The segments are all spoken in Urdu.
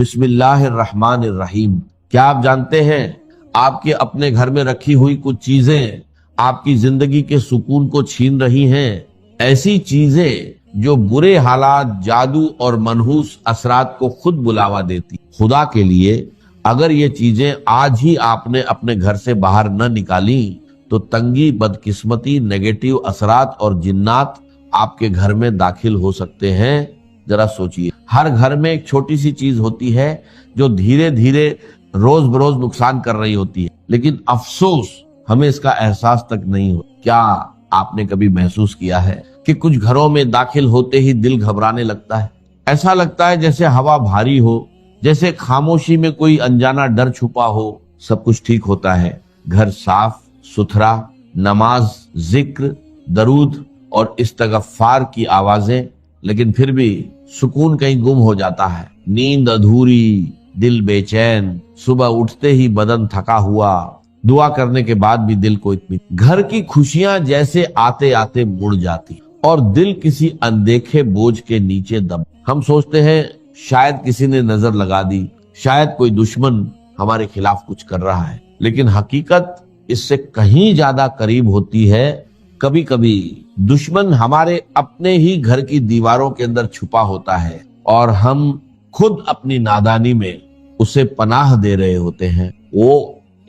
بسم اللہ الرحمن الرحیم۔ کیا آپ جانتے ہیں آپ کے اپنے گھر میں رکھی ہوئی کچھ چیزیں آپ کی زندگی کے سکون کو چھین رہی ہیں؟ ایسی چیزیں جو برے حالات، جادو اور منحوس اثرات کو خود بلاوا دیتی۔ خدا کے لیے اگر یہ چیزیں آج ہی آپ نے اپنے گھر سے باہر نہ نکالی تو تنگی، بدقسمتی، نیگیٹو اثرات اور جنات آپ کے گھر میں داخل ہو سکتے ہیں۔ ذرا سوچئے، ہر گھر میں ایک چھوٹی سی چیز ہوتی ہے جو دھیرے دھیرے روز بروز نقصان کر رہی ہوتی ہے، لیکن افسوس ہمیں اس کا احساس تک نہیں ہو۔ کیا آپ نے کبھی محسوس کیا ہے کہ کچھ گھروں میں داخل ہوتے ہی دل گھبرانے لگتا ہے؟ ایسا لگتا ہے جیسے ہوا بھاری ہو، جیسے خاموشی میں کوئی انجانا ڈر چھپا ہو۔ سب کچھ ٹھیک ہوتا ہے، گھر صاف ستھرا، نماز، ذکر، درود اور استغفار کی آوازیں، لیکن پھر بھی سکون کہیں گم ہو جاتا ہے۔ نیند ادھوری، دل بے چین، صبح اٹھتے ہی بدن تھکا ہوا، دعا کرنے کے بعد بھی دل کو اطمینان۔ گھر کی خوشیاں جیسے آتے آتے مڑ جاتی اور دل کسی اندیکھے بوجھ کے نیچے دب۔ ہم سوچتے ہیں شاید کسی نے نظر لگا دی، شاید کوئی دشمن ہمارے خلاف کچھ کر رہا ہے، لیکن حقیقت اس سے کہیں زیادہ قریب ہوتی ہے۔ کبھی کبھی دشمن ہمارے اپنے ہی گھر کی دیواروں کے اندر چھپا ہوتا ہے اور ہم خود اپنی نادانی میں اسے پناہ دے رہے ہوتے ہیں۔ وہ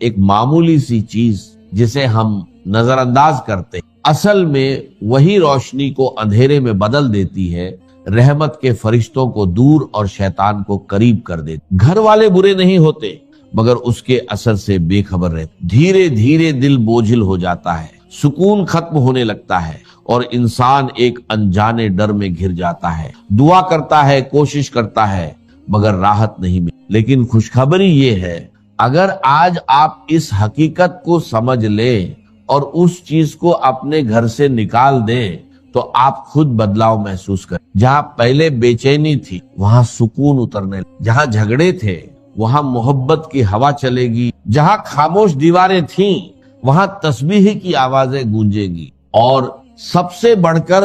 ایک معمولی سی چیز جسے ہم نظر انداز کرتے ہیں، اصل میں وہی روشنی کو اندھیرے میں بدل دیتی ہے، رحمت کے فرشتوں کو دور اور شیطان کو قریب کر دیتی۔ گھر والے برے نہیں ہوتے، مگر اس کے اثر سے بے خبر رہتے۔ دھیرے دھیرے دل بوجھل ہو جاتا ہے، سکون ختم ہونے لگتا ہے اور انسان ایک انجانے ڈر میں گھر جاتا ہے۔ دعا کرتا ہے، کوشش کرتا ہے، مگر راحت نہیں ملتی۔ لیکن خوشخبری یہ ہے، اگر آج آپ اس حقیقت کو سمجھ لیں اور اس چیز کو اپنے گھر سے نکال دیں تو آپ خود بدلاؤ محسوس کریں۔ جہاں پہلے بے چینی تھی وہاں سکون اترنے لگے، جہاں جھگڑے تھے وہاں محبت کی ہوا چلے گی، جہاں خاموش دیواریں تھیں وہاں تسبیح کی آوازیں گونجیں گی، اور سب سے بڑھ کر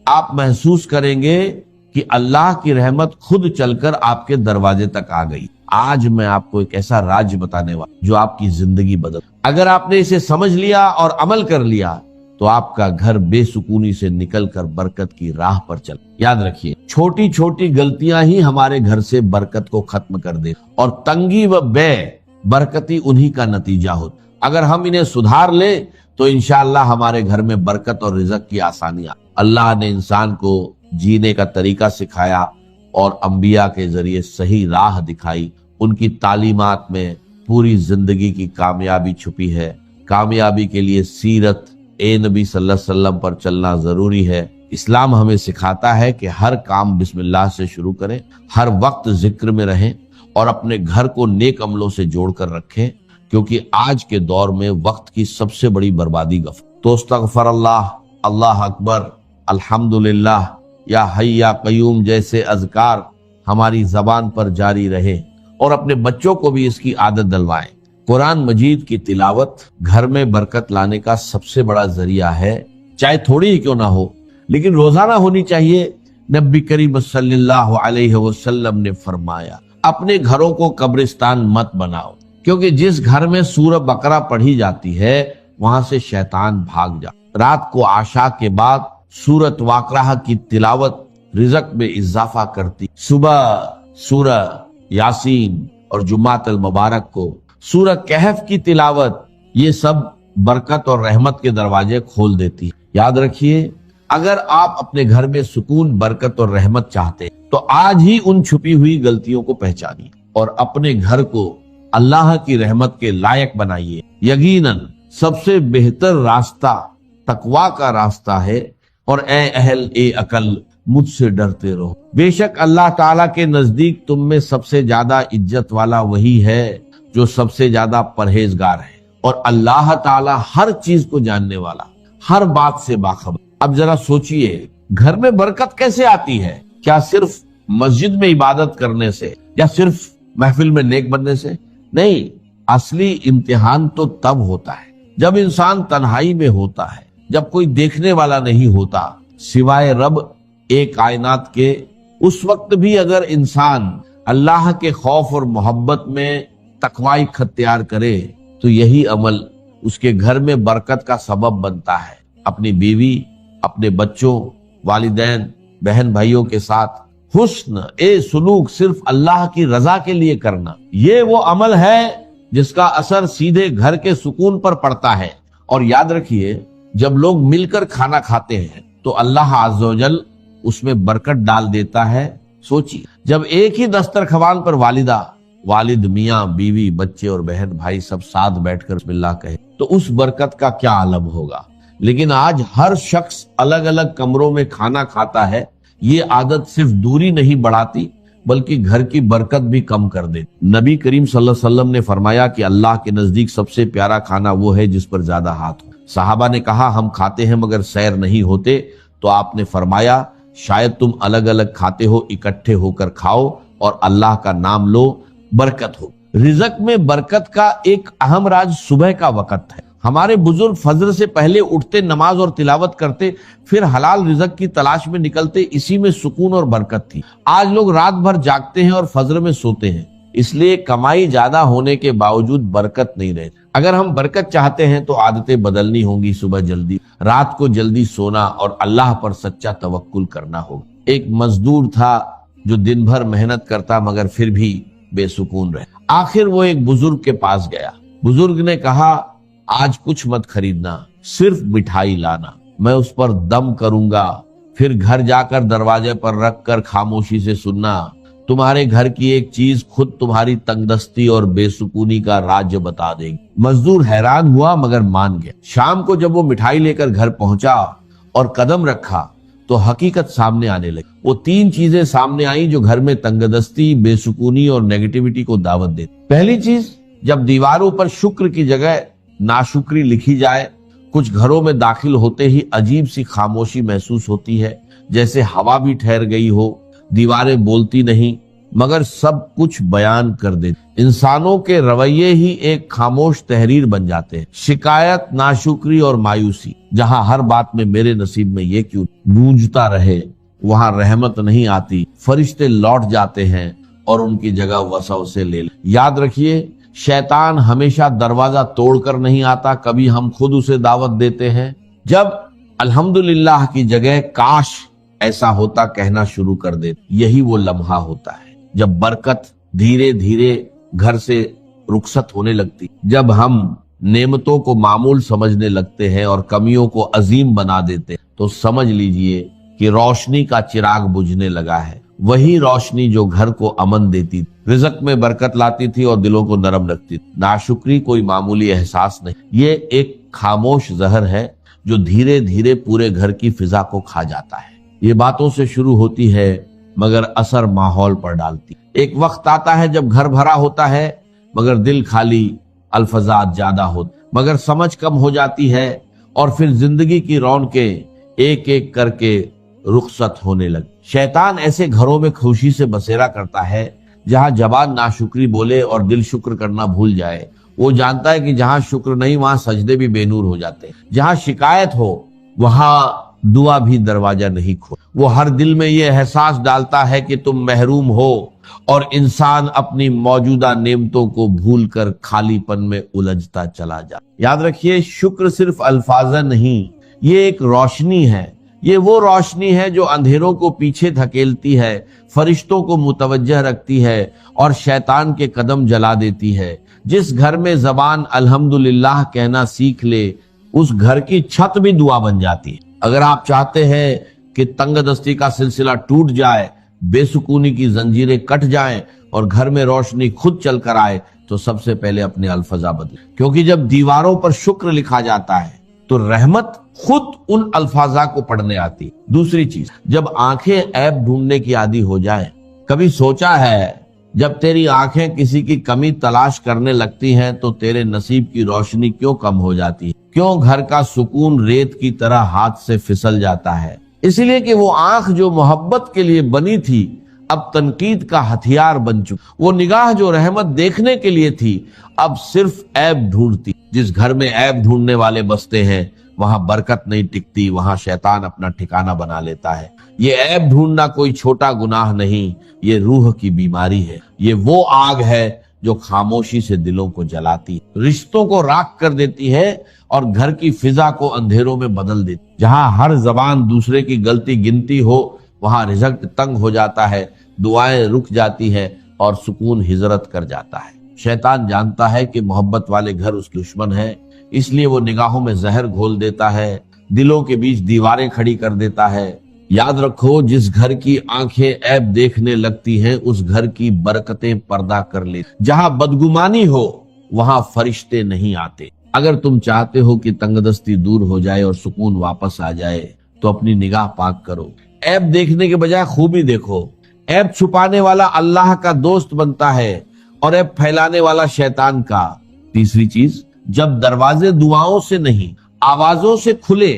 آپ محسوس کریں گے کہ اللہ کی رحمت خود چل کر آپ کے دروازے تک آ گئی۔ آج میں آپ کو ایک ایسا راز بتانے والا جو آپ کی زندگی بدل۔ اگر آپ نے اسے سمجھ لیا اور عمل کر لیا تو آپ کا گھر بے سکونی سے نکل کر برکت کی راہ پر چل۔ یاد رکھیے، چھوٹی چھوٹی غلطیاں ہی ہمارے گھر سے برکت کو ختم کر دے، اور تنگی و بے برکتی انہی کا نتیجہ ہوتا۔ اگر ہم انہیں سدھار لیں تو انشاءاللہ ہمارے گھر میں برکت اور رزق کی آسانیاں۔ اللہ نے انسان کو جینے کا طریقہ سکھایا اور انبیاء کے ذریعے صحیح راہ دکھائی۔ ان کی تعلیمات میں پوری زندگی کی کامیابی چھپی ہے۔ کامیابی کے لیے سیرت نبی صلی اللہ علیہ وسلم پر چلنا ضروری ہے۔ اسلام ہمیں سکھاتا ہے کہ ہر کام بسم اللہ سے شروع کریں، ہر وقت ذکر میں رہیں اور اپنے گھر کو نیک عملوں سے جوڑ کر رکھیں، کیونکہ آج کے دور میں وقت کی سب سے بڑی بربادی غفلت۔ تو استغفر اللہ، اللہ اکبر، الحمدللہ، یا حی یا قیوم جیسے اذکار ہماری زبان پر جاری رہے، اور اپنے بچوں کو بھی اس کی عادت ڈلوائیں۔ قرآن مجید کی تلاوت گھر میں برکت لانے کا سب سے بڑا ذریعہ ہے، چاہے تھوڑی ہی کیوں نہ ہو، لیکن روزانہ ہونی چاہیے۔ نبی کریم صلی اللہ علیہ وسلم نے فرمایا، اپنے گھروں کو قبرستان مت بناؤ، کیونکہ جس گھر میں سورہ بقرہ پڑھی جاتی ہے وہاں سے شیطان بھاگ جاتا۔ رات کو عشاء کے بعد سورۃ واقعہ کی تلاوت رزق میں اضافہ کرتی۔ صبح سورہ یاسین اور جمعۃ المبارک کو سورہ کہف کی تلاوت، یہ سب برکت اور رحمت کے دروازے کھول دیتی۔ یاد رکھیے، اگر آپ اپنے گھر میں سکون، برکت اور رحمت چاہتے ہیں تو آج ہی ان چھپی ہوئی غلطیوں کو پہچانیے اور اپنے گھر کو اللہ کی رحمت کے لائق بنائیے۔ یقیناً سب سے بہتر راستہ تقویٰ کا راستہ ہے، اور اے اہل عقل مجھ سے ڈرتے رہو۔ بے شک اللہ تعالیٰ کے نزدیک تم میں سب سے زیادہ عزت والا وہی ہے جو سب سے زیادہ پرہیزگار ہے، اور اللہ تعالیٰ ہر چیز کو جاننے والا، ہر بات سے باخبر۔ اب ذرا سوچئے، گھر میں برکت کیسے آتی ہے؟ کیا صرف مسجد میں عبادت کرنے سے یا صرف محفل میں نیک بننے سے؟ نہیں، اصلی امتحان تو تب ہوتا ہے جب انسان تنہائی میں ہوتا ہے، جب کوئی دیکھنے والا نہیں ہوتا سوائے رب ایک کائنات کے۔ اس وقت بھی اگر انسان اللہ کے خوف اور محبت میں تقوی اختیار کرے تو یہی عمل اس کے گھر میں برکت کا سبب بنتا ہے۔ اپنی بیوی، اپنے بچوں، والدین، بہن بھائیوں کے ساتھ حسن سلوک صرف اللہ کی رضا کے لیے کرنا، یہ وہ عمل ہے جس کا اثر سیدھے گھر کے سکون پر پڑتا ہے۔ اور یاد رکھیے، جب لوگ مل کر کھانا کھاتے ہیں تو اللہ عز و جل اس میں برکت ڈال دیتا ہے۔ سوچیے، جب ایک ہی دسترخوان پر والدہ، والد، میاں، بیوی، بچے اور بہن بھائی سب ساتھ بیٹھ کر بسم اللہ کہے تو اس برکت کا کیا عالم ہوگا۔ لیکن آج ہر شخص الگ الگ کمروں میں کھانا کھاتا ہے۔ یہ عادت صرف دوری نہیں بڑھاتی بلکہ گھر کی برکت بھی کم کر دیتی۔ نبی کریم صلی اللہ علیہ وسلم نے فرمایا کہ اللہ کے نزدیک سب سے پیارا کھانا وہ ہے جس پر زیادہ ہاتھ ہو۔ صحابہ نے کہا ہم کھاتے ہیں مگر سیر نہیں ہوتے، تو آپ نے فرمایا شاید تم الگ الگ کھاتے ہو، اکٹھے ہو کر کھاؤ اور اللہ کا نام لو، برکت ہو۔ رزق میں برکت کا ایک اہم راز صبح کا وقت ہے۔ ہمارے بزرگ فجر سے پہلے اٹھتے، نماز اور تلاوت کرتے، پھر حلال رزق کی تلاش میں نکلتے، اسی میں سکون اور برکت تھی۔ آج لوگ رات بھر جاگتے ہیں اور فجر میں سوتے ہیں، اس لیے کمائی زیادہ ہونے کے باوجود برکت نہیں رہتی۔ اگر ہم برکت چاہتے ہیں تو عادتیں بدلنی ہوں گی، صبح جلدی، رات کو جلدی سونا اور اللہ پر سچا توکل کرنا ہوگا۔ ایک مزدور تھا جو دن بھر محنت کرتا مگر پھر بھی بے سکون رہے۔ آخر وہ ایک بزرگ کے پاس گیا۔ بزرگ نے کہا آج کچھ مت خریدنا، صرف مٹھائی لانا، میں اس پر دم کروں گا، پھر گھر جا کر دروازے پر رکھ کر خاموشی سے سننا، تمہارے گھر کی ایک چیز خود تمہاری تنگ دستی اور بے سکونی کا راز بتا دے گی۔ مزدور حیران ہوا مگر مان گیا۔ شام کو جب وہ مٹھائی لے کر گھر پہنچا اور قدم رکھا تو حقیقت سامنے آنے لگی۔ وہ 3 چیزیں سامنے آئیں جو گھر میں تنگ دستی، بے سکونی اور نیگیٹیوٹی کو دعوت دیتی۔ پہلی چیز، جب دیواروں پر شکر کی جگہ ناشکری لکھی جائے، کچھ گھروں میں داخل ہوتے ہی عجیب سی خاموشی محسوس ہوتی ہے، جیسے ہوا بھی ٹھہر گئی ہو، دیواریں بولتی نہیں مگر سب کچھ بیان کر دیتی۔ انسانوں کے رویے ہی ایک خاموش تحریر بن جاتے ہیں۔ شکایت، ناشکری اور مایوسی، جہاں ہر بات میں میرے نصیب میں یہ کیوں گونجتا رہے، وہاں رحمت نہیں آتی، فرشتے لوٹ جاتے ہیں اور ان کی جگہ وسوسے لے لیں۔ یاد رکھیے، شیطان ہمیشہ دروازہ توڑ کر نہیں آتا، کبھی ہم خود اسے دعوت دیتے ہیں۔ جب الحمدللہ کی جگہ کاش ایسا ہوتا کہنا شروع کر دے، یہی وہ لمحہ ہوتا ہے جب برکت دھیرے دھیرے گھر سے رخصت ہونے لگتی، جب ہم نعمتوں کو معمول سمجھنے لگتے ہیں اور کمیوں کو عظیم بنا دیتے ہیں، تو سمجھ لیجئے کہ روشنی کا چراغ بجھنے لگا ہے، وہی روشنی جو گھر کو امن دیتی تھی، رزق میں برکت لاتی تھی اور دلوں کو نرم رکھتی تھی۔ ناشکری کوئی معمولی احساس نہیں، یہ ایک خاموش زہر ہے جو دھیرے دھیرے پورے گھر کی فضا کو کھا جاتا ہے۔ یہ باتوں سے شروع ہوتی ہے مگر اثر ماحول پر ڈالتی۔ ایک وقت آتا ہے جب گھر بھرا ہوتا ہے مگر دل خالی، الفاظات زیادہ ہوتے مگر سمجھ کم ہو جاتی ہے، اور پھر زندگی کی رونقیں ایک ایک کر کے رخصت ہونے لگتی۔ شیطان ایسے گھروں میں خوشی سے بسیرا کرتا ہے جہاں زبان ناشکری بولے اور دل شکر کرنا بھول جائے۔ وہ جانتا ہے کہ جہاں شکر نہیں وہاں سجدے بھی بے نور ہو جاتے ہیں، جہاں شکایت ہو وہاں دعا بھی دروازہ نہیں کھول۔ وہ ہر دل میں یہ احساس ڈالتا ہے کہ تم محروم ہو، اور انسان اپنی موجودہ نعمتوں کو بھول کر خالی پن میں الجھتا چلا جاتا۔ یاد رکھیے، شکر صرف الفاظ نہیں، یہ ایک روشنی ہے۔ یہ وہ روشنی ہے جو اندھیروں کو پیچھے دھکیلتی ہے، فرشتوں کو متوجہ رکھتی ہے اور شیطان کے قدم جلا دیتی ہے۔ جس گھر میں زبان الحمدللہ کہنا سیکھ لے، اس گھر کی چھت بھی دعا بن جاتی ہے۔ اگر آپ چاہتے ہیں کہ تنگ دستی کا سلسلہ ٹوٹ جائے، بے سکونی کی زنجیریں کٹ جائیں اور گھر میں روشنی خود چل کر آئے، تو سب سے پہلے اپنے الفاظ بدلیں، کیونکہ جب دیواروں پر شکر لکھا جاتا ہے تو رحمت خود ان الفاظ کو پڑھنے آتی۔ دوسری چیز، جب آنکھیں عیب ڈھونڈنے کی عادی ہو جائیں، کبھی سوچا ہے جب تیری آنکھیں کسی کی کمی تلاش کرنے لگتی ہیں تو تیرے نصیب کی روشنی کیوں کم ہو جاتی ہے؟ کیوں گھر کا سکون ریت کی طرح ہاتھ سے پھسل جاتا ہے؟ اس لیے کہ وہ آنکھ جو محبت کے لیے بنی تھی اب تنقید کا ہتھیار بن چکی، وہ نگاہ جو رحمت دیکھنے کے لیے تھی اب صرف عیب ڈھونڈتی۔ جس گھر میں عیب ڈھونڈنے والے بستے ہیں وہاں برکت نہیں ٹکتی، وہاں شیطان اپنا ٹھکانہ بنا لیتا ہے۔ یہ عیب ڈھونڈنا کوئی چھوٹا گناہ نہیں، یہ روح کی بیماری ہے، یہ وہ آگ ہے جو خاموشی سے دلوں کو جلاتی ہے، رشتوں کو راکھ کر دیتی ہے اور گھر کی فضا کو اندھیروں میں بدل دیتی ہے۔ جہاں ہر زبان دوسرے کی غلطی گنتی ہو وہاں رزق تنگ ہو جاتا ہے، دعائیں رک جاتی ہے اور سکون ہجرت کر جاتا ہے۔ شیطان جانتا ہے کہ محبت والے گھر اس دشمن ہے، اس لیے وہ نگاہوں میں زہر گھول دیتا ہے، دلوں کے بیچ دیواریں کھڑی کر دیتا ہے۔ یاد رکھو، جس گھر کی آنکھیں عیب دیکھنے لگتی ہیں اس گھر کی برکتیں پردہ کر لیتی۔ جہاں بدگمانی ہو وہاں فرشتے نہیں آتے۔ اگر تم چاہتے ہو کہ تنگ دستی دور ہو جائے اور سکون واپس آ جائے تو اپنی نگاہ پاک کرو، عیب دیکھنے کے بجائے خوبی دیکھو۔ عیب چھپانے والا اللہ کا دوست بنتا ہے اور عیب پھیلانے والا شیطان کا۔ تیسری چیز، جب دروازے دعاؤں سے نہیں آوازوں سے کھلے۔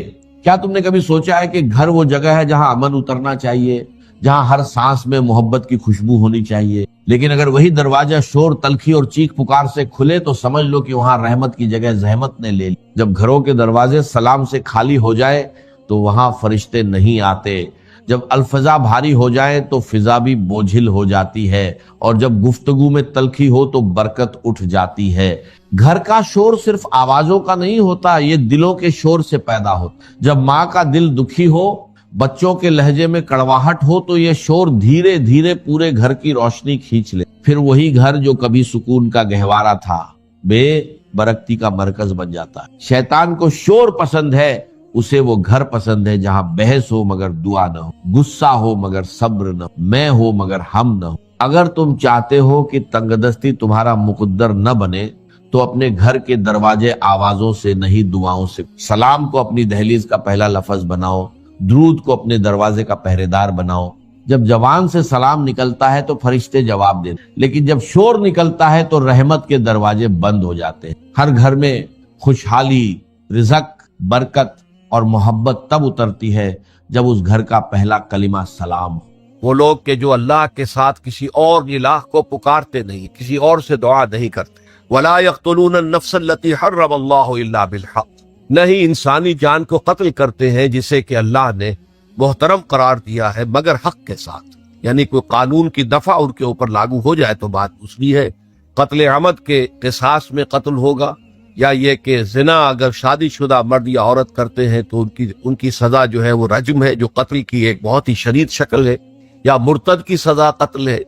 کیا تم نے کبھی سوچا ہے کہ گھر وہ جگہ ہے جہاں امن اترنا چاہیے، جہاں ہر سانس میں محبت کی خوشبو ہونی چاہیے؟ لیکن اگر وہی دروازہ شور، تلخی اور چیخ پکار سے کھلے تو سمجھ لو کہ وہاں رحمت کی جگہ زحمت نے لے لی۔ جب گھروں کے دروازے سلام سے خالی ہو جائے تو وہاں فرشتے نہیں آتے۔ جب الفضا بھاری ہو جائے تو فضا بھی بوجھل ہو جاتی ہے، اور جب گفتگو میں تلخی ہو تو برکت اٹھ جاتی ہے۔ گھر کا شور صرف آوازوں کا نہیں ہوتا، یہ دلوں کے شور سے پیدا ہوتا۔ جب ماں کا دل دکھی ہو، بچوں کے لہجے میں کڑواہٹ ہو تو یہ شور دھیرے دھیرے پورے گھر کی روشنی کھینچ لے، پھر وہی گھر جو کبھی سکون کا گہوارہ تھا بے برکتی کا مرکز بن جاتا ہے۔ شیطان کو شور پسند ہے، اسے وہ گھر پسند ہے جہاں بحث ہو مگر دعا نہ ہو، غصہ ہو مگر صبر نہ ہو، میں ہو مگر ہم نہ ہو۔ اگر تم چاہتے ہو کہ تنگ دستی تمہارا مقدر نہ بنے تو اپنے گھر کے دروازے آوازوں سے نہیں دعاؤں سے۔ سلام کو اپنی دہلیز کا پہلا لفظ بناؤ، درود کو اپنے دروازے کا پہرے دار بناؤ۔ جب زبان سے سلام نکلتا ہے تو فرشتے جواب دیتے، لیکن جب شور نکلتا ہے تو رحمت کے دروازے بند ہو جاتے ہیں۔ ہر گھر میں خوشحالی، رزق، برکت اور محبت تب اترتی ہے جب اس گھر کا پہلا کلمہ سلام ہو۔ وہ لوگ کہ جو اللہ کے ساتھ کسی اور الہ کو پکارتے نہیں، کسی اور سے دعا نہیں کرتے۔ وَلَا يَقْتُلُونَ النَّفْسَ الَّتِي حَرَّمَ اللَّهُ إِلَّا بِالْحَقِّ، نہ ہی انسانی جان کو قتل کرتے ہیں جسے کہ اللہ نے محترم قرار دیا ہے مگر حق کے ساتھ۔ یعنی کوئی قانون کی دفعہ ان کے اوپر لاگو ہو جائے تو بات دوسری ہے۔ قتل عمد کے قصاص میں قتل ہوگا، یا یہ کہ زنا اگر شادی شدہ مرد یا عورت کرتے ہیں تو ان کی سزا جو ہے وہ رجم ہے، جو قتل کی ایک بہت ہی شدید شکل ہے، یا مرتد کی سزا قتل ہے،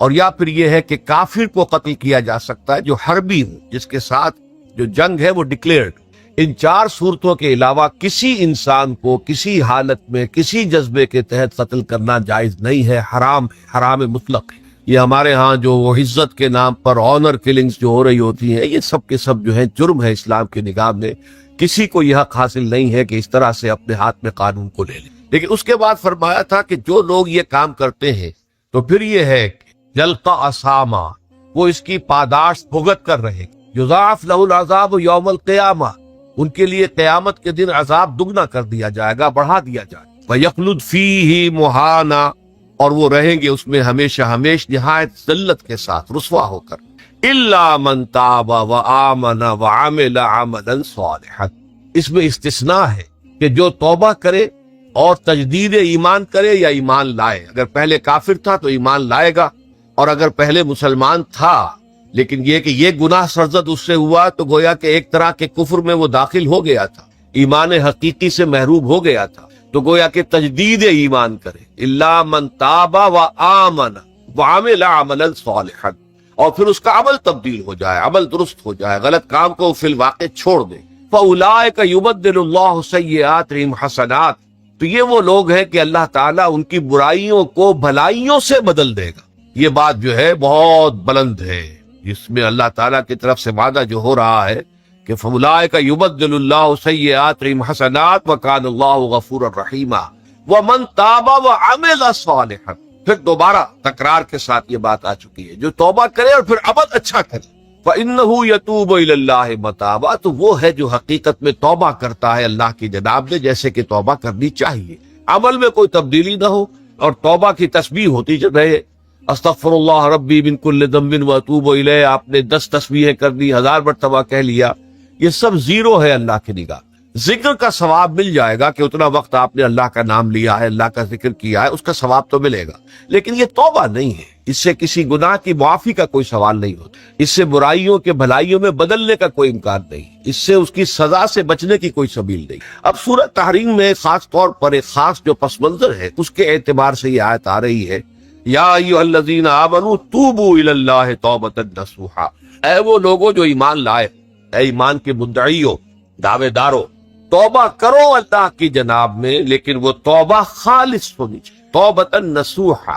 اور یا پھر یہ ہے کہ کافر کو قتل کیا جا سکتا ہے جو حربی ہو، جس کے ساتھ جو جنگ ہے وہ ڈکلیئرڈ۔ ان چار صورتوں کے علاوہ کسی انسان کو کسی حالت میں کسی جذبے کے تحت قتل کرنا جائز نہیں ہے، حرام ہے، حرام مطلق ہے۔ یہ ہمارے ہاں جو وہ عزت کے نام پر آنر کلنگز جو ہو رہی ہوتی ہیں، یہ سب کے سب جو ہیں جرم ہے اسلام کی نگاہ میں۔ کسی کو یہ حق حاصل نہیں ہے کہ اس طرح سے اپنے ہاتھ میں قانون کو لے لے۔ لیکن اس کے بعد فرمایا تھا کہ جو لوگ یہ کام کرتے ہیں تو پھر یہ ہے کہ یلقا اساما، وہ اس کی پاداش بھگت کر رہے، یضاعف لہ العذاب یوم القیامہ، ان کے لیے قیامت کے دن عذاب دگنا کر دیا جائے گا، بڑھا دیا جائے گا۔ وَيَخْلُدْ فِيهِ مُهَانًا، اور وہ رہیں گے اس میں ہمیشہ ہمیش نہایت ذلت کے ساتھ، رسوا ہو کر۔ إِلَّا مَن تَابَ وَآمَنَ وَعَمِلَ عَمَلًا صَالِحًا، اس میں استثناء ہے کہ جو توبہ کرے اور تجدید ایمان کرے یا ایمان لائے۔ اگر پہلے کافر تھا تو ایمان لائے گا، اور اگر پہلے مسلمان تھا لیکن یہ کہ یہ گناہ سرزد اس سے ہوا تو گویا کہ ایک طرح کے کفر میں وہ داخل ہو گیا تھا، ایمان حقیقی سے محروم ہو گیا تھا، تو گویا کہ تجدید ایمان کرے۔ الا من تاب وآمن وعمل عملا صالحا، اور پھر اس کا عمل تبدیل ہو جائے، عمل درست ہو جائے، غلط کام کو فی الواقع چھوڑ دے۔ فاولئک یبدل اللہ سیئاتہم حسنات، تو یہ وہ لوگ ہیں کہ اللہ تعالیٰ ان کی برائیوں کو بھلائیوں سے بدل دے گا۔ یہ بات جو ہے بہت بلند ہے، جس میں اللہ تعالیٰ کی طرف سے وعدہ جو ہو رہا ہے کہ فَأُولَٰئِکَ يُبَدِّلُ اللَّهُ سَیِّئَاتِهِمْ حَسَنَاتٍ وَكَانَ اللَّهُ غَفُورًا رَحِیمًا وَمَن تَابَ وَعَمِلَ صَالِحًا، پھر دوبارہ تکرار کے ساتھ یہ بات آ چکی ہے، جو توبہ کرے اور پھر عمل اچھا کرے۔ فَإِنَّهُ يَتُوبُ إِلَى اللَّهِ مَتَابًا، تو وہ ہے جو حقیقت میں توبہ کرتا ہے اللہ کی جناب میں جیسے کہ توبہ کرنی چاہیے، عمل میں کوئی تبدیلی نہ ہو، اور توبہ کی تسبیح ہوتی رہے، استغفر اللہ ربی من کل ذنب واتوب الیہ، آپ نے 10 تسبیحیں کر دی، 1000 مرتبہ کہہ لیا، یہ سب زیرو ہے اللہ کی نگاہ۔ ذکر کا ثواب مل جائے گا کہ اتنا وقت آپ نے اللہ کا نام لیا ہے، اللہ کا ذکر کیا ہے، اس کا ثواب تو ملے گا، لیکن یہ توبہ نہیں ہے، اس سے کسی گناہ کی معافی کا کوئی سوال نہیں ہوتا، اس سے برائیوں کے بھلائیوں میں بدلنے کا کوئی امکان نہیں، اس سے اس کی سزا سے بچنے کی کوئی سبیل نہیں۔ اب سورہ تحریم میں خاص طور پر ایک خاص جو پس منظر ہے اس کے اعتبار سے یہ آیت آ رہی ہے، یا ایھا الذین آمنوا توبوا الی اللہ توبۃ نصوحا، اے وہ لوگوں جو ایمان لائے، اے ایمان کے مدعیوں، دعوے داروں، توبہ کرو اللہ کی جناب میں، لیکن وہ توبہ خالص ہونی چاہیے، توبۃ نصوحا۔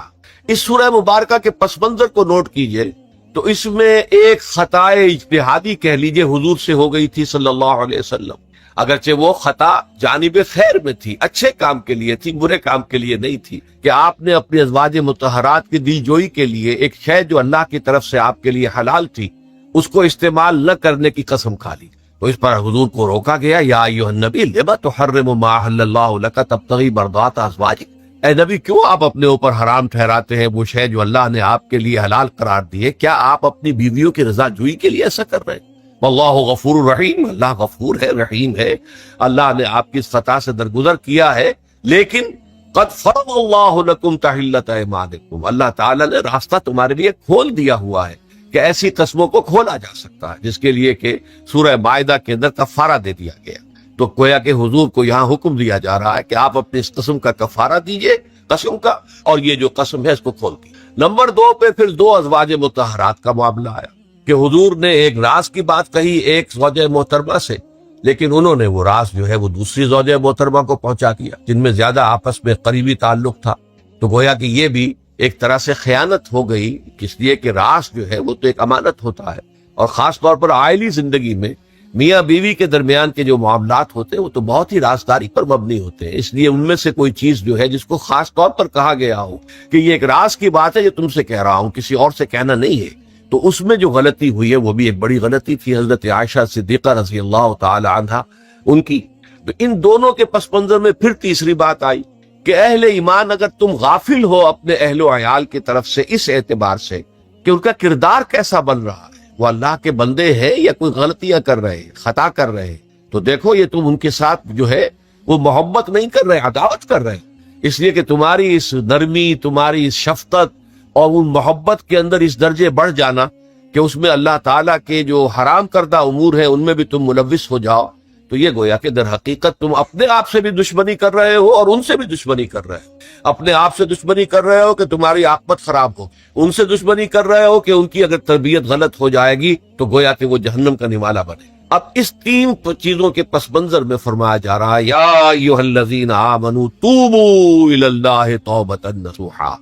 اس سورہ مبارکہ کے پس منظر کو نوٹ کیجئے تو اس میں ایک خطائے اجتہادی کہہ لیجئے حضور سے ہو گئی تھی صلی اللہ علیہ وسلم، اگرچہ وہ خطا جانب خیر میں تھی، اچھے کام کے لیے تھی، برے کام کے لیے نہیں تھی، کہ آپ نے اپنی ازواج مطہرات کی دل جوئی کے لیے ایک شے جو اللہ کی طرف سے آپ کے لیے حلال تھی اس کو استعمال نہ کرنے کی قسم کھا لی، تو اس پر حضور کو روکا گیا، یا ایھا النبی لم تحرم ما احل اللہ لک تبتغی مرضات ازواجک، اے نبی کیوں آپ اپنے اوپر حرام ٹھہراتے ہیں وہ شے جو اللہ نے آپ کے لیے حلال قرار دی ہے؟ کیا آپ اپنی بیویوں کی رضا جوئی کے لیے ایسا کر رہے ہیں؟ واللہ غفور الرحیم، اللہ غفور ہے، رحیم ہے، اللہ نے آپ کی اس خطا سے درگزر کیا ہے، لیکن قد فرض اللہ لکم تحلۃ ایمانکم، اللہ تعالیٰ نے راستہ تمہارے لیے کھول دیا ہوا ہے کہ ایسی قسموں کو کھولا جا سکتا ہے، جس کے لیے کہ سورہ مائدہ کے اندر کفارہ دے دیا گیا، تو گویا کہ حضور کو یہاں حکم دیا جا رہا ہے کہ آپ اپنے اس قسم کا کفارہ دیجئے، قسم کا، اور یہ جو قسم ہے اس کو کھول دی۔ نمبر 2 پہ پھر 2 ازواج مطہرات کا معاملہ آیا کہ حضور نے ایک راز کی بات کہی ایک زوجہ محترمہ سے، لیکن انہوں نے وہ راز جو ہے وہ دوسری زوجہ محترمہ کو پہنچا دیا جن میں زیادہ آپس میں قریبی تعلق تھا، تو گویا کہ یہ بھی ایک طرح سے خیانت ہو گئی، اس لیے کہ راز جو ہے وہ تو ایک امانت ہوتا ہے، اور خاص طور پر عائلی زندگی میں میاں بیوی کے درمیان کے جو معاملات ہوتے ہیں وہ تو بہت ہی رازداری پر مبنی ہوتے ہیں، اس لیے ان میں سے کوئی چیز جو ہے جس کو خاص طور پر کہا گیا ہو کہ یہ ایک راز کی بات ہے، یہ تم سے کہہ رہا ہوں، کسی اور سے کہنا نہیں ہے، تو اس میں جو غلطی ہوئی ہے وہ بھی ایک بڑی غلطی تھی حضرت عائشہ صدیقہ رضی اللہ تعالی عنہا ان کی۔ تو ان دونوں کے پس منظر میں پھر تیسری بات آئی کہ اہل ایمان اگر تم غافل ہو اپنے اہل و عیال کی طرف سے اس اعتبار سے کہ ان کا کردار کیسا بن رہا ہے، وہ اللہ کے بندے ہیں یا کوئی غلطیاں کر رہے ہیں، خطا کر رہے ہیں، تو دیکھو یہ تم ان کے ساتھ جو ہے وہ محبت نہیں کر رہے، عداوت کر رہے ہیں، اس لیے کہ تمہاری اس نرمی، تمہاری اس شفقت اور ان محبت کے اندر اس درجے بڑھ جانا کہ اس میں اللہ تعالیٰ کے جو حرام کردہ امور ہیں ان میں بھی تم ملوث ہو جاؤ، تو یہ گویا کہ در حقیقت تم اپنے آپ سے بھی دشمنی کر رہے ہو اور ان سے بھی دشمنی کر رہے ہو، اپنے آپ سے دشمنی کر رہے ہو کہ تمہاری عاقبت خراب ہو، ان سے دشمنی کر رہے ہو کہ ان کی اگر تربیت غلط ہو جائے گی تو گویا کہ وہ جہنم کا نوالا بنے۔ اب اس 3 چیزوں کے پس منظر میں فرمایا جا رہا ہے، یا ایھا الذین آمنوا توبوا الی اللہ توبۃ نصوحا،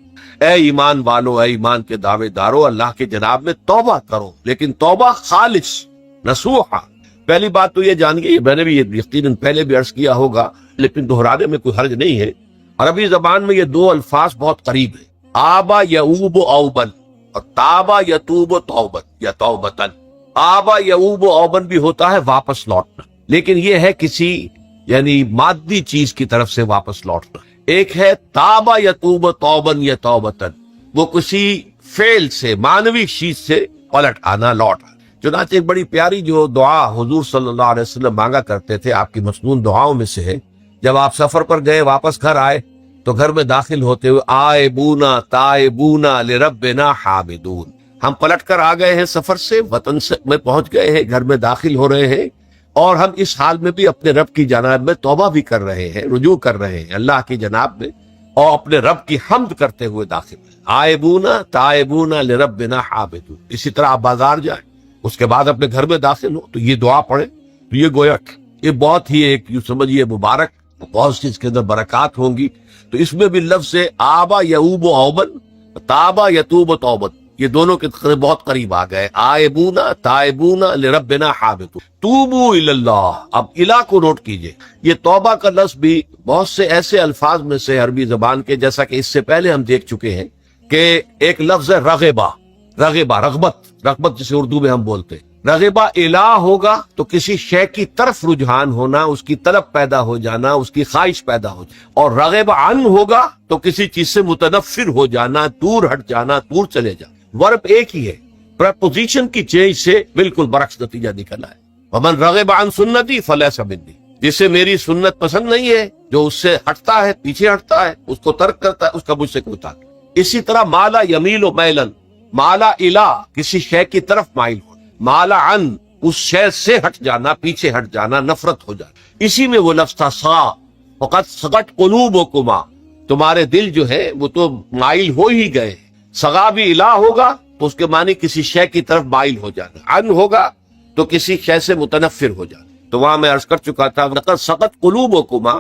اے ایمان والو، اے ایمان کے دعوے دارو، اللہ کے جناب میں توبہ کرو، لیکن توبہ خالص نصوحا۔ پہلی بات تو یہ جان گئی، میں نے بھی یہ یقیناً پہلے بھی عرض کیا ہوگا لیکن دہرانے میں کوئی حرج نہیں ہے، عربی زبان میں یہ 2 الفاظ بہت قریب ہیں، آبا یعوب اوبن اور تابا یتوب توبت یا توبتن۔ آبا یعوب اوبن بھی ہوتا ہے واپس لوٹنا، لیکن یہ ہے کسی یعنی مادی چیز کی طرف سے واپس لوٹنا، ایک ہے تابا یتوب توبن یا توبتن، وہ کسی فعل سے، معنوی چیز سے پلٹ آنا، لوٹ آنا۔ چنانچہ ایک بڑی پیاری جو دعا حضور صلی اللہ علیہ وسلم مانگا کرتے تھے، آپ کی مسنون دعاؤں میں سے ہے، جب آپ سفر پر گئے واپس گھر آئے تو گھر میں داخل ہوتے ہوئے آئبونا تائبونا لربنا حامدون، ہم پلٹ کر آ گئے ہیں سفر سے، وطن سے میں پہنچ گئے ہیں، گھر میں داخل ہو رہے ہیں، اور ہم اس حال میں بھی اپنے رب کی جناب میں توبہ بھی کر رہے ہیں، رجوع کر رہے ہیں اللہ کی جناب میں، اور اپنے رب کی حمد کرتے ہوئے داخل ہیں۔ آئبونا تائبونا لربنا حامدون۔ اسی طرح آپ بازار جائیں، اس کے بعد اپنے گھر میں داخل ہو تو یہ دعا پڑھیں، تو یہ گویا یہ بہت ہی ایک یوں سمجھیے مبارک، بہت سی اس کے اندر برکات ہوں گی۔ تو اس میں بھی لفظ آبا یعوب اوبن، تابا یتوب توبت، یہ دونوں کے بہت قریب آ گئے، آئبونا تائبونا لربنا حامدون، توبو الی اللہ۔ اب الہ کو نوٹ کیجئے، یہ توبہ کا لفظ بھی بہت سے ایسے الفاظ میں سے عربی زبان کے، جیسا کہ اس سے پہلے ہم دیکھ چکے ہیں کہ ایک لفظ ہے رغبہ، رغبہ رغبت جسے اردو میں ہم بولتے ہیں، رغبہ الہ ہوگا تو کسی شے کی طرف رجحان ہونا، اس کی طلب پیدا ہو جانا، اس کی خواہش پیدا ہو جانا، اور رغبہ عن ہوگا تو کسی چیز سے متنفر ہو جانا، دور ہٹ جانا، دور چلے جانا۔ ورب ایک ہی ہے، پریپوزیشن کی چینج سے بالکل برعکس نتیجہ نکلا ہے۔ ومن رغب عن سنتی فلیس منی، جسے میری سنت پسند نہیں ہے، جو اس سے ہٹتا ہے، پیچھے ہٹتا ہے، اس کو ترک کرتا ہے، اس کا مجھ سے کوئی تعلق نہیں۔ اسی طرح مالا یمیل و میلن، مالا الا کسی شے کی طرف مائل ہو، مالا عن اس شے سے ہٹ جانا، پیچھے ہٹ جانا، نفرت ہو جانا۔ اسی میں وہ لفظ تھا سا، فقط سغت قلوبکما، تمہارے دل جو ہے وہ تو مائل ہو ہی گئے۔ سغا بھی الا ہوگا تو اس کے معنی کسی شے کی طرف مائل ہو جانا، عن ہوگا تو کسی شے سے متنفر ہو جانا۔ تو وہاں میں عرض کر چکا تھا لقد سقط قلوبکما،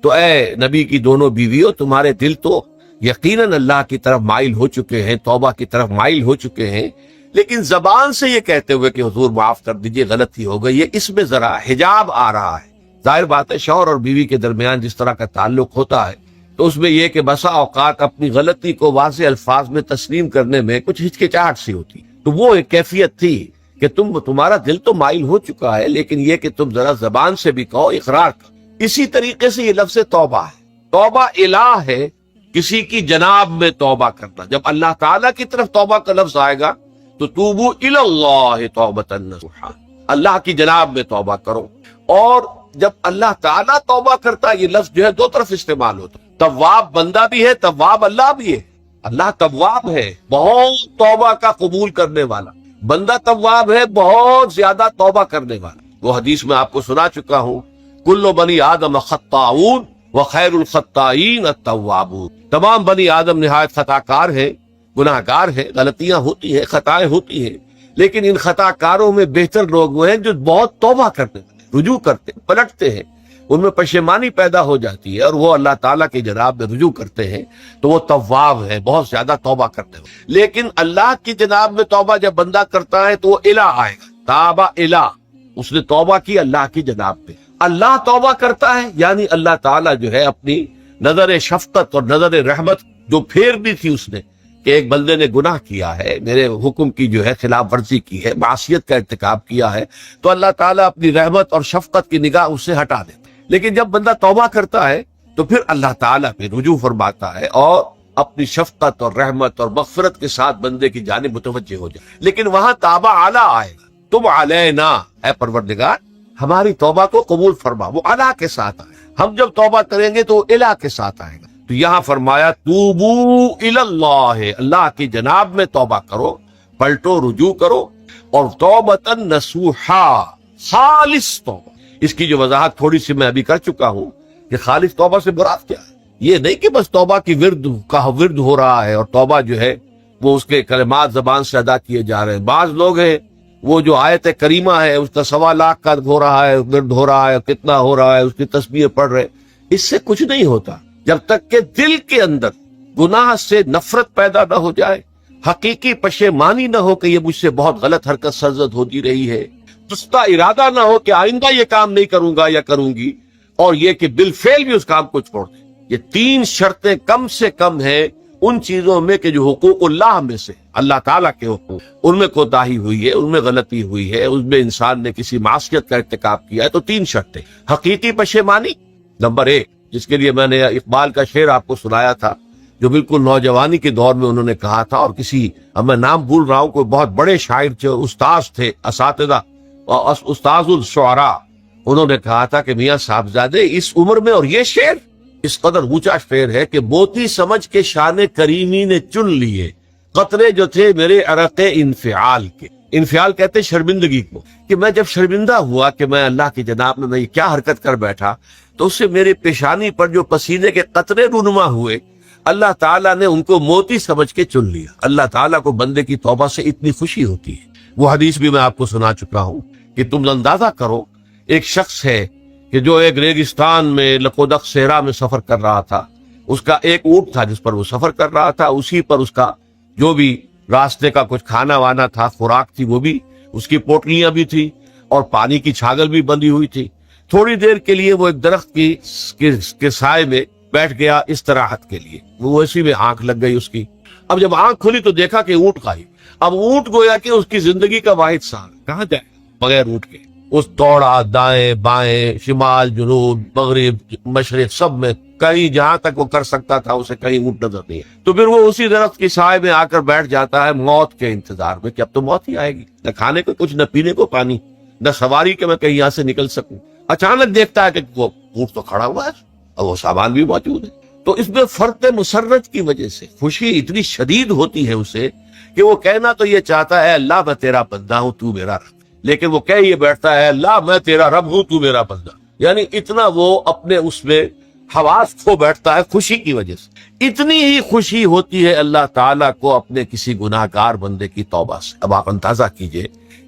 تو اے نبی کی دونوں بیویوں، تمہارے دل تو یقیناً اللہ کی طرف مائل ہو چکے ہیں، توبہ کی طرف مائل ہو چکے ہیں، لیکن زبان سے یہ کہتے ہوئے کہ حضور معاف کر دیجئے غلطی ہو گئی ہے، اس میں ذرا حجاب آ رہا ہے۔ ظاہر بات ہے شوہر اور بیوی کے درمیان جس طرح کا تعلق ہوتا ہے تو اس میں یہ کہ بسا اوقات اپنی غلطی کو واضح الفاظ میں تسلیم کرنے میں کچھ ہچکچاہٹ سی ہوتی، تو وہ ایک کیفیت تھی کہ تمہارا دل تو مائل ہو چکا ہے، لیکن یہ کہ تم ذرا زبان سے بھی کہو، اقرار کرو۔ اسی طریقے سے یہ لفظ توبہ ہے، توبہ الہ ہے، کسی کی جناب میں توبہ کرنا۔ جب اللہ تعالیٰ کی طرف توبہ کا لفظ آئے گا تو توبو الی اللہ توبۃ نصوحا، اللہ کی جناب میں توبہ کرو۔ اور جب اللہ تعالیٰ توبہ کرتا ہے، یہ لفظ جو ہے دو طرف استعمال ہوتا ہے، تواب بندہ بھی ہے، تواب اللہ بھی ہے۔ اللہ تواب ہے، بہت توبہ کا قبول کرنے والا، بندہ تواب ہے، بہت زیادہ توبہ کرنے والا۔ وہ حدیث میں آپ کو سنا چکا ہوں، کل بنی آدم خطاؤن وخیر الخطائین التوابون، تمام بنی آدم نہایت خطا کار ہیں، گناہ گار ہیں، غلطیاں ہوتی ہیں، خطائیں ہوتی ہیں، لیکن ان خطا کاروں میں بہتر لوگ وہ ہیں جو بہت توبہ کرتے ہیں، رجوع کرتے ہیں، پلٹتے ہیں، ان میں پشیمانی پیدا ہو جاتی ہے اور وہ اللہ تعالیٰ کی جناب میں رجوع کرتے ہیں، تو وہ تواب ہے، بہت زیادہ توبہ کرتے ہیں۔ لیکن اللہ کی جناب میں توبہ جب بندہ کرتا ہے تو وہ الہ آئے گا، تابہ الہ، اس نے توبہ کی اللہ کی جناب پہ۔ اللہ توبہ کرتا ہے یعنی اللہ تعالیٰ جو ہے اپنی نظر شفقت اور نظر رحمت جو پھیر دی تھی اس نے کہ ایک بندے نے گناہ کیا ہے، میرے حکم کی جو ہے خلاف ورزی کی ہے، معصیت کا ارتکاب کیا ہے، تو اللہ تعالیٰ اپنی رحمت اور شفقت کی نگاہ اس سے ہٹا دیتا ہے۔ لیکن جب بندہ توبہ کرتا ہے تو پھر اللہ تعالیٰ پہ رجوع فرماتا ہے اور اپنی شفقت اور رحمت اور مغفرت کے ساتھ بندے کی جانب متوجہ ہو جائے۔ لیکن وہاں تابہ اعلیٰ آئے گا، تم علینا، اے پروردگار ہماری توبہ کو قبول فرما، وہ اعلیٰ کے ساتھ آئے۔ ہم جب توبہ کریں گے تو الہ کے ساتھ آئے گا۔ تو یہاں فرمایا توبو الی اللہ، اللہ کی جناب میں توبہ کرو، پلٹو، رجوع کرو، اور توبۃ نصوحا، خالص توبہ۔ اس کی جو وضاحت تھوڑی سی میں ابھی کر چکا ہوں کہ خالص توبہ سے مراد کیا ہے۔ یہ نہیں کہ بس توبہ کی ورد ہو رہا ہے اور توبہ جو ہے وہ اس کے کلمات زبان سے ادا کیے جا رہے ہیں۔ بعض لوگ ہیں وہ جو آیت کریمہ ہے اس کا 1.25 لاکھ کا ہو رہا ہے، ورد ہو رہا ہے، کتنا ہو رہا ہے، اس کی تسبیح پڑھ رہے، اس سے کچھ نہیں ہوتا جب تک کہ دل کے اندر گناہ سے نفرت پیدا نہ ہو جائے، حقیقی پشیمانی نہ ہو کہ یہ مجھ سے بہت غلط حرکت سرزد ہوتی رہی ہے، پختہ ارادہ نہ ہو کہ آئندہ یہ کام نہیں کروں گا یا کروں گی، اور یہ کہ بالفعل بھی اس کام کو چھوڑ دیں۔ یہ 3 شرطیں کم سے کم ہیں ان چیزوں میں کہ جو حقوق اللہ میں سے، اللہ تعالیٰ کے حقوق، ان میں کوتاہی ہوئی ہے، ان میں غلطی ہوئی ہے، اس میں انسان نے کسی معصیت کا ارتکاب کیا ہے، تو 3 شرطیں۔ حقیقی پشیمانی نمبر 1، جس کے لیے میں نے اقبال کا شعر آپ کو سنایا تھا جو بالکل نوجوانی کے دور میں انہوں نے کہا تھا، اور کسی، اب میں نام بھول رہا ہوں، کوئی بہت بڑے شاعر جو استاذ تھے، اساتذہ، استاذ الشعراء، انہوں نے کہا تھا کہ میاں صاحبزادے اس عمر میں، اور یہ شعر اس قدر اونچا شعر ہے کہ موتی سمجھ کے شان کریمی نے چن لیے قطرے جو تھے میرے عرق انفعال کے۔ انفعال کہتے شرمندگی کو، کہ میں جب شرمندہ ہوا کہ میں اللہ کی جناب میں یہ کیا حرکت کر بیٹھا، تو اس سے میرے پیشانی پر جو پسینے کے قطرے رونما ہوئے، اللہ تعالیٰ نے ان کو موتی سمجھ کے چن لیا۔ اللہ تعالیٰ کو بندے کی توبہ سے اتنی خوشی ہوتی ہے۔ وہ حدیث بھی میں آپ کو سنا چکا ہوں کہ تم اندازہ کرو، ایک شخص ہے کہ جو ایک ریگستان میں لقودق صحرا میں سفر کر رہا تھا، اس کا ایک اونٹ تھا جس پر وہ سفر کر رہا تھا، اسی پر اس کا جو بھی راستے کا کچھ کھانا وانا تھا، خوراک تھی، وہ بھی، اس کی پوٹلیاں بھی تھی، اور پانی کی چھاگل بھی بندھی ہوئی تھی۔ تھوڑی دیر کے لیے وہ ایک درخت کے سائے میں بیٹھ گیا استراحت کے لیے، وہ اسی میں آنکھ لگ گئی اس کی۔ اب جب آنکھ کھلی تو دیکھا کہ اونٹ غائب۔ اب اونٹ گویا کہ اس کی زندگی کا واحد سامان، کہاں جائے بغیر اونٹ کے؟ اس دوڑا دائیں بائیں، شمال جنوب مغرب مشرق، سب میں کہیں جہاں تک وہ کر سکتا تھا اسے کہیں اونٹ نظر نہیں ہے۔ تو پھر وہ اسی درخت کی سائے میں آ کر بیٹھ جاتا ہے موت کے انتظار میں کہ اب تو موت ہی آئے گی، نہ کھانے کو کچھ، نہ پینے کو پانی، نہ سواری کہ میں کہیں یہاں سے نکل سکوں۔ اچانک دیکھتا ہے کہ وہ اونٹ تو کھڑا ہوا ہے اور وہ سامان بھی موجود ہے. تو اس میں فرط مسرت کی وجہ سے خوشی اتنی شدید ہوتی ہے اسے کہ وہ کہنا تو یہ چاہتا ہے اللہ میں تیرا بندہ ہوں تو میرا رب، لیکن وہ کہہ یہ بیٹھتا ہے اللہ میں تیرا رب ہوں تو میرا بندہ. یعنی اتنا وہ اپنے اس میں حواس کھو بیٹھتا ہے خوشی کی وجہ سے. اتنی ہی خوشی ہوتی ہے اللہ تعالیٰ کو اپنے کسی گناہگار بندے کی توبہ سے. اب آپ اندازہ کیجئے،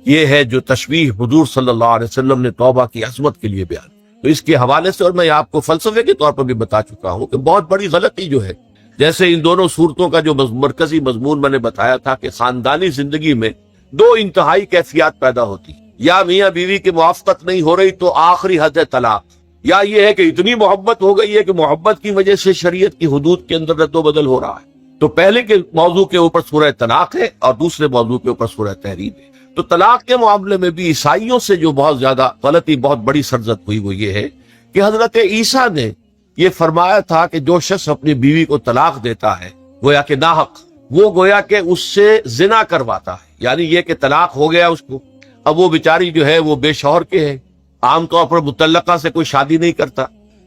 یہ ہے جو تشبیہ حضور صلی اللہ علیہ وسلم نے توبہ کی عظمت کے لیے بیان. تو اس کے حوالے سے، اور میں آپ کو فلسفے کے طور پر بھی بتا چکا ہوں کہ بہت بڑی غلطی جو ہے، جیسے ان دونوں صورتوں کا جو مرکزی مضمون میں نے بتایا تھا کہ خاندانی زندگی میں دو انتہائی کیفیات پیدا ہوتی، یا میاں بیوی کی موافقت نہیں ہو رہی تو آخری حد ہے طلاق، یا یہ ہے کہ اتنی محبت ہو گئی ہے کہ محبت کی وجہ سے شریعت کی حدود کے اندر رد و بدل ہو رہا ہے. تو پہلے کے موضوع کے اوپر سورہ طلاق ہے اور دوسرے موضوع کے اوپر سورہ تحریم ہے. تو طلاق کے معاملے میں بھی عیسائیوں سے جو بہت زیادہ غلطی، بہت بڑی سرزد ہوئی، وہ یہ ہے کہ حضرت عیسیٰ نے یہ فرمایا تھا کہ جو شخص اپنی بیوی کو طلاق دیتا ہے گویا کہ ناحق، وہ گویا کہ اس سے زنا کرواتا ہے. یعنی یہ کہ طلاق ہو گیا اس کو، اب وہ بیچاری جو ہے وہ بے شوہر کے ہے، عام طور پر متعلقہ سے کوئی شادی نہیں کرتا،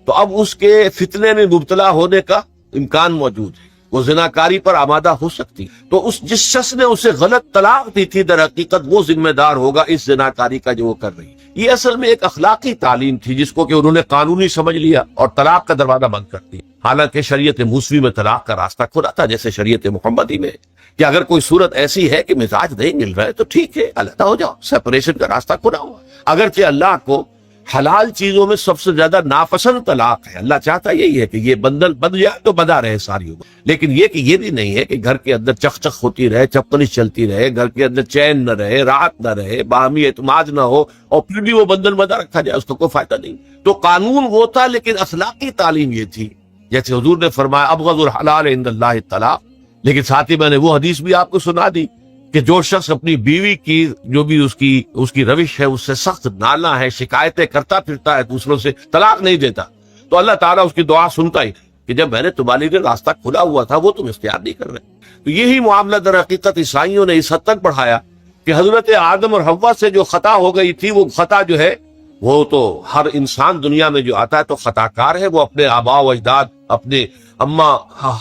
تو اب اس کے فتنے میں مبتلا ہونے کا امکان موجود ہے، وہ زناکاری پر آمادہ ہو سکتی. تو جس شخص نے اسے غلط طلاق دی تھی در حقیقت وہ ذمہ دار ہوگا اس زناکاری کا جو وہ کر رہی ہے. یہ اصل میں ایک اخلاقی تعلیم تھی جس کو کہ انہوں نے قانونی سمجھ لیا اور طلاق کا دروازہ بند کر دیا. حالانکہ شریعت موسوی میں طلاق کا راستہ کھلا تھا، جیسے شریعت محمدی میں کہ اگر کوئی صورت ایسی ہے کہ مزاج نہیں مل رہا ہے تو ٹھیک ہے، علیحدہ ہو جاؤ، سیپریشن کا راستہ کھلا ہوا. اگرچہ اللہ کو حلال چیزوں میں سب سے زیادہ ناپسند طلاق ہے، اللہ چاہتا یہی ہے کہ یہ بندن بند جائے تو بندہ رہے ساری عمر. لیکن یہ کہ یہ بھی نہیں ہے کہ گھر کے اندر چخ چخ ہوتی رہے، چپکنش چلتی رہے، گھر کے اندر چین نہ رہے، راحت نہ رہے، باہمی اعتماد نہ ہو اور پھر بھی وہ بندن بندہ رکھا جائے، اس کو کوئی فائدہ نہیں. تو قانون وہ تھا، لیکن اخلاقی تعلیم یہ تھی. جیسے حضور نے فرمایا ابغض الحلال عند اللہ الطلاق، لیکن ساتھ ہی میں نے وہ حدیث بھی آپ کو سنا دی کہ جو شخص اپنی بیوی کی جو بھی اس کی روش ہے اس سے سخت نالا ہے، شکایتیں کرتا پھرتا ہے دوسروں سے، طلاق نہیں دیتا، تو اللہ تعالیٰ اس کی دعا سنتا ہی کہ جب میں نے تمہارے لیے راستہ کھلا ہوا تھا وہ تم اختیار نہیں کر رہے. تو یہی معاملہ در حقیقت عیسائیوں نے اس حد تک بڑھایا کہ حضرت آدم اور حوا سے جو خطا ہو گئی تھی، وہ خطا جو ہے وہ تو ہر انسان دنیا میں جو آتا ہے تو خطا کار ہے. وہ اپنے آباء و اجداد، اپنے اماں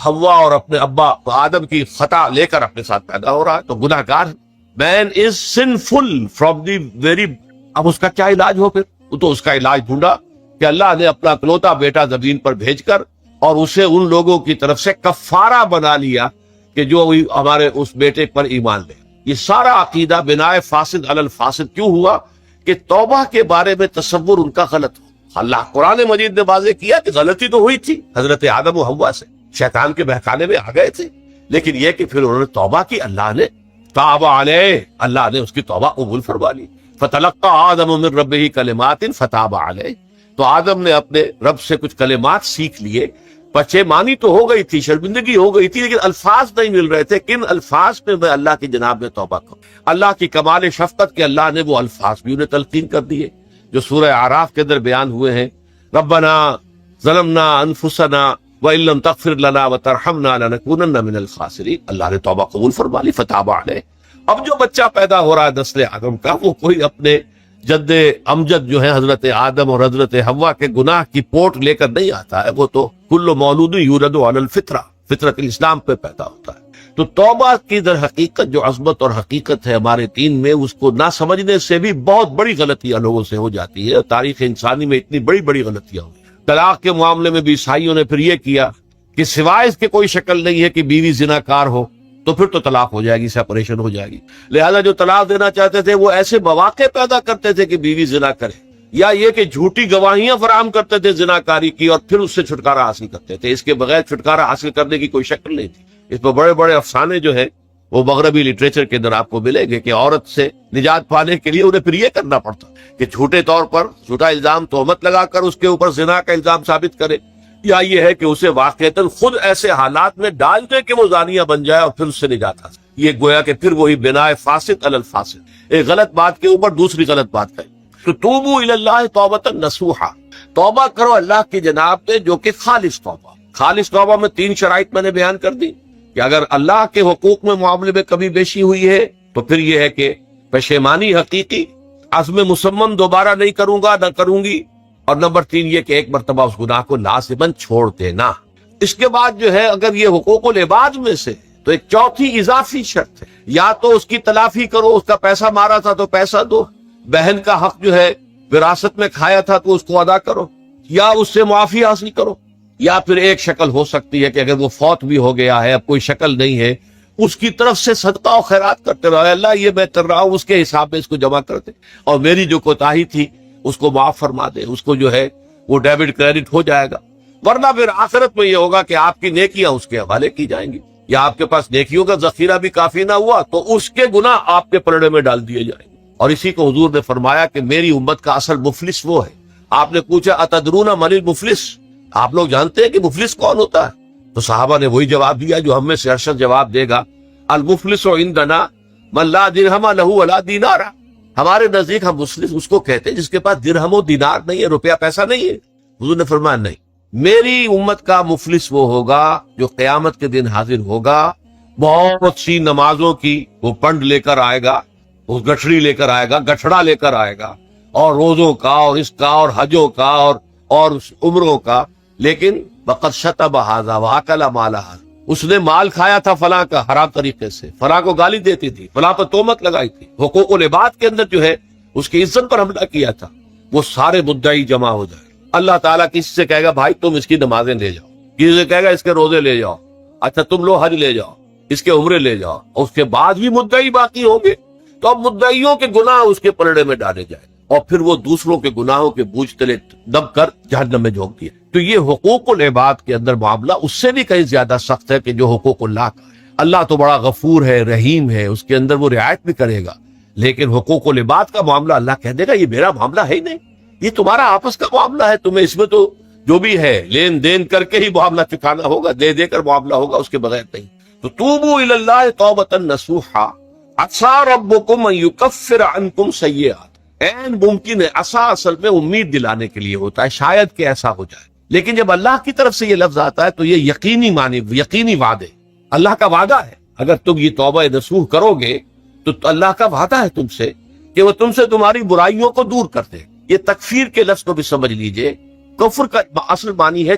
حوا اور اپنے ابا آدم کی خطا لے کر اپنے ساتھ پیدا ہو رہا ہے، تو گناہ گار ہے. مین از سنفل فرام دی ویری. اب اس کا کیا علاج ہو؟ پھر وہ تو اس کا علاج ڈھونڈا کہ اللہ نے اپنا اکلوتا بیٹا زمین پر بھیج کر اور اسے ان لوگوں کی طرف سے کفارہ بنا لیا کہ جو ہمارے اس بیٹے پر ایمان لے. یہ سارا عقیدہ بنائے فاسد علی الفاسد کیوں ہوا؟ کہ توبہ کے بارے میں تصور ان کا غلط ہو. اللہ قرآن مجید نے واضح کیا کہ غلطی تو ہوئی تھی حضرت آدم و حوا سے، شیطان کے بہکانے میں آ گئے تھے، لیکن یہ کہ پھر انہوں نے توبہ کی، اللہ نے تاب علیہ، اللہ نے اس کی توبہ قبول فرما لی. فتلقى آدم من ربہ کلمات فتاب علیہ. تو آدم نے اپنے رب سے کچھ کلمات سیکھ لیے. پشیمانی تو ہو گئی تھی، شرمندگی ہو گئی تھی، لیکن الفاظ نہیں مل رہے تھے. کن الفاظ میں میں اللہ کی جناب میں توبہ کروں؟ اللہ کی کمال شفقت کے اللہ نے وہ الفاظ بھی انہیں تلقین کر دیے جو سورہ اعراف کے اندر بیان ہوئے ہیں. ربنا ظلمنا انفسنا وان لم تغفر لنا وترحمنا لنكونن من الخاسرین. اللہ نے توبہ قبول فرما لی، فتاب علیہ. اب جو بچہ پیدا ہو رہا ہے نسل آدم کا، وہ کوئی اپنے جد امجد جو ہے حضرت آدم اور حضرت حوا کے گناہ کی پوٹ لے کر نہیں آتا ہے. وہ تو کل مولود یولد علی الفطرہ، فطرت الاسلام پہ پیدا ہوتا ہے. تو توبہ کی در حقیقت جو عظمت اور حقیقت ہے ہمارے دین میں، اس کو نہ سمجھنے سے بھی بہت بڑی غلطیاں لوگوں سے ہو جاتی ہے. تاریخ انسانی میں اتنی بڑی بڑی غلطیاں ہوئی. طلاق کے معاملے میں بھی عیسائیوں نے پھر یہ کیا کہ سوائے اس کے کوئی شکل نہیں ہے کہ بیوی زناکار ہو تو پھر تو طلاق ہو جائے گی، سیپریشن ہو جائے گی. لہذا جو طلاق دینا چاہتے تھے وہ ایسے مواقع پیدا کرتے تھے کہ بیوی زنا کرے، یا یہ کہ جھوٹی گواہیاں فراہم کرتے تھے زناکاری کی اور پھر اس سے چھٹکارا حاصل کرتے تھے. اس کے بغیر چھٹکارا حاصل کرنے کی کوئی شکل نہیں تھی. اس پر بڑے بڑے افسانے جو ہیں وہ مغربی لٹریچر کے اندر آپ کو ملیں گے کہ عورت سے نجات پانے کے لیے انہیں پھر یہ کرنا پڑتا کہ جھوٹے طور پر جھوٹا الزام تہمت لگا کر اس کے اوپر زنا کا الزام ثابت کرے، یا یہ ہے کہ اسے واقعتاً خود ایسے حالات میں ڈال دے کہ وہ زانیہ بن جائے اور پھر اس سے نجات حاصل. یہ گویا کہ پھر وہی بناء فاسد علی الفاسد، ایک غلط بات کے اوپر دوسری غلط بات کہی. تو توبوا الی اللہ توبۃ نصوحا، توبہ کرو اللہ کی جناب پہ جو کہ خالص توبہ. خالص توبہ میں 3 شرائط میں نے بیان کر دی کہ اگر اللہ کے حقوق میں معاملے میں کمی بیشی ہوئی ہے تو پھر یہ ہے کہ پشیمانی حقیقی، عزم مصمم دوبارہ نہیں کروں گا نہ کروں گی، اور نمبر 3 یہ کہ ایک مرتبہ اس گناہ کو لازماً چھوڑ دینا۔ اس کے بعد جو ہے اگر یہ حقوق العباد میں سے تو ایک چوتھی اضافی شرط ہے، یا تو اس کی تلافی کرو، اس کا پیسہ مارا تھا تو پیسہ دو، بہن کا حق جو ہے وراثت میں کھایا تھا تو اس کو ادا کرو، یا اس سے معافی حاصل کرو، یا پھر ایک شکل ہو سکتی ہے کہ اگر وہ فوت بھی ہو گیا ہے، اب کوئی شکل نہیں ہے، اس کی طرف سے صدقہ و خیرات کرتے رہو، اللہ یہ میں کر رہا ہوں اس کے حساب میں اس کو جمع کر دے، اور میری جو کوتاہی تھی اس کو معاف فرما دے، اس کو جو ہے وہ ڈیبٹ کریڈٹ ہو جائے گا۔ ورنہ پھر آخرت میں یہ ہوگا کہ آپ کی نیکیاں اس کے حوالے کی جائیں گی، یا آپ کے پاس نیکیوں کا ذخیرہ بھی کافی نہ ہوا تو اس کے گناہ آپ کے پلڑے میں ڈال دیے جائیں گے۔ اور اسی کو حضور نے فرمایا کہ میری امت کا اصل مفلس وہ ہے۔ آپ نے پوچھا اتدرون من المفلس، آپ لوگ جانتے ہیں کہ مفلس کون ہوتا ہے؟ تو صحابہ نے وہی جواب دیا جو ہم میں سے ارشد جواب دے گا، المفلس عندنا من لا درہم لہ ولا دینار، ہمارے نزدیک ہم مفلس اس کو کہتے ہیں جس کے پاس درہم و دینار نہیں ہے، روپیہ پیسہ نہیں ہے۔ حضور نے فرمایا نہیں، میری امت کا مفلس وہ ہوگا جو قیامت کے دن حاضر ہوگا، بہت سی نمازوں کی وہ پنڈ لے کر آئے گا، وہ گٹھڑی لے کر آئے گا، گٹھڑا لے کر آئے گا، اور روزوں کا اور اس کا اور حجوں کا اور عمروں کا، لیکن وقد شتم ھذا واکل مال ھذا، اس نے مال کھایا تھا فلاں کا حرام طریقے سے، فلاں کو گالی دیتی تھی، فلاں پر تہمت لگائی تھی، حقوق العباد کے اندر جو ہے اس کی عزت پر حملہ کیا تھا، وہ سارے مدعی جمع ہو جائے۔ اللہ تعالیٰ کسی سے کہے گا بھائی تم اس کی نمازیں لے جاؤ، کسی سے کہے گا اس کے روزے لے جاؤ، اچھا تم لو حج لے جاؤ، اس کے عمرے لے جاؤ، اور اس کے بعد بھی مدعی باقی ہوں گے تو اب مدعیوں کے گناہ اس کے پلڑے میں ڈالے جائیں، اور پھر وہ دوسروں کے گناہوں کے بوجھ تلے دب کر جہنم میں جھونک دیا۔ تو یہ حقوق العباد کے اندر معاملہ اس سے بھی کہیں زیادہ سخت ہے کہ جو حقوق اللہ کا ہے۔ اللہ تو بڑا غفور ہے، رحیم ہے، اس کے اندر وہ رعایت بھی کرے گا، لیکن حقوق العباد کا معاملہ اللہ کہہ دے گا یہ میرا معاملہ ہے ہی نہیں، یہ تمہارا آپس کا معاملہ ہے، تمہیں اس میں تو جو بھی ہے لین دین کر کے ہی معاملہ چکانا ہوگا، دے دے کر معاملہ ہوگا، اس کے بغیر نہیں۔ تو توبوا الی اللہ توبۃ نصوحا عسى ربکم ان یکفر عنکم سیئات، این ممکن ہے، عسى اصل میں امید دلانے کے لیے ہوتا ہے، شاید کہ ایسا ہو جائے، لیکن جب اللہ کی طرف سے یہ لفظ آتا ہے تو یہ یقینی معنی، یقینی وعدے، اللہ کا وعدہ ہے، اگر تم یہ توبہ نصوح کرو گے تو اللہ کا وعدہ ہے تم سے کہ وہ تم سے تمہاری برائیوں کو دور کر دے۔ یہ تکفیر کے لفظ کو بھی سمجھ لیجئے، کفر کا اصل معنی ہے